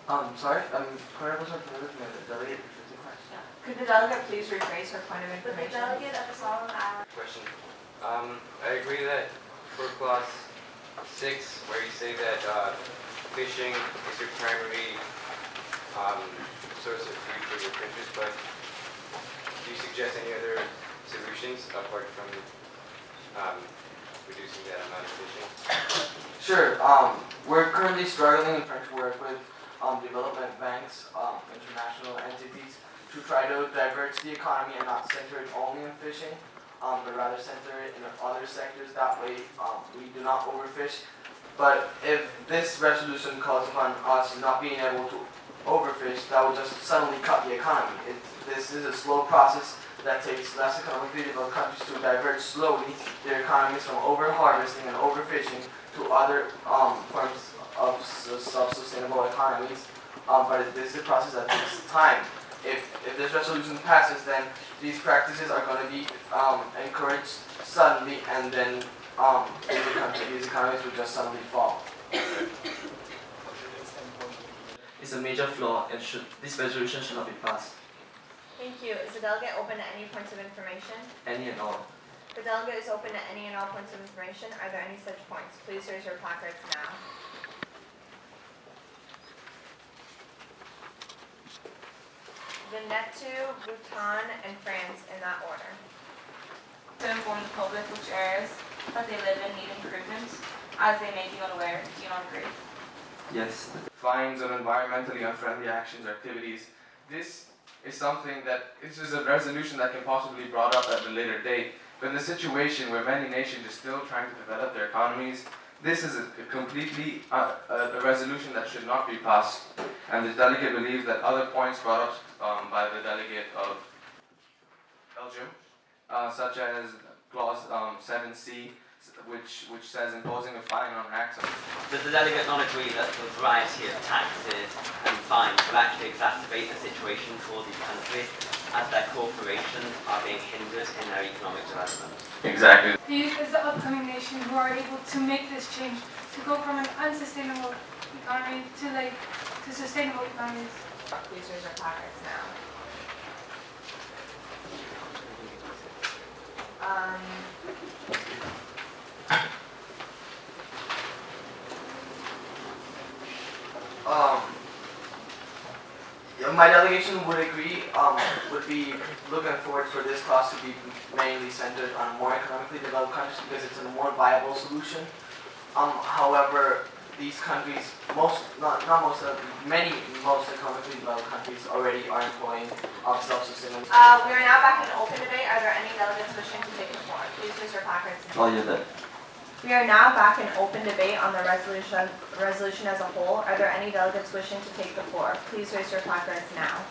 Sorry, Claire was looking at the delegate. Could the delegate please rephrase her point of Would the information? delegate of the solemn hour Question. I agree that for clause 6, where you say that fishing is your primary source of food for your printers, but do you suggest any other solutions apart from reducing that amount of fishing? Sure. We're currently struggling and trying to work with development banks, international entities, to try to divert the economy and not center it only on fishing, but rather center it in other sectors. That way, we do not overfish. But if this resolution calls upon us not being able to overfish, that will just suddenly cut the economy. This is a slow process that takes less economically developed countries to divert slowly their economies from over-harvesting and overfishing to other forms of self-sustainable economies. But this is a process that takes time. If this resolution passes, then these practices are going to be encouraged suddenly, and then these economies will just suddenly fall. It's a major flaw, and this resolution should not be passed. Thank you. Is the delegate open to any points of information? Any and all. The delegate is open to any and all points of information. Are there any such points? Please raise your placards now. Vanuatu, Bhutan, and France in that order. To inform the public which areas that they live in need improvements, as they may be unaware. Do you not agree? Yes. Fines on environmentally unfriendly actions or activities. This is something that this is a resolution that can possibly be brought up at a later date. But in a situation where many nations are still trying to develop their economies, this is a completely a resolution that should not be passed. And the delegate believes that other points brought up by the delegate of Belgium, such as clause 7C, which says imposing a fine on acts of... Does the delegate not agree that the variety of taxes and fines will actually exacerbate the situation for these countries as their corporations are being hindered in their economic development? Exactly. The youth is the upcoming nation who are able to make this change, to go from an unsustainable economy to sustainable economies. Please raise your placards now. Yeah, my delegation would agree, would be looking forward for this clause to be mainly centered on more economically developed countries because it's a more viable solution. However, these countries, most economically developed countries already are employing self-sustainment. We are now back in open debate. Are there any delegates wishing to take the floor? Please raise your placards now. Oh, yeah, that. We are now back in open debate on the resolution as a whole. Are there any delegates wishing to take the floor? Please raise your placards now.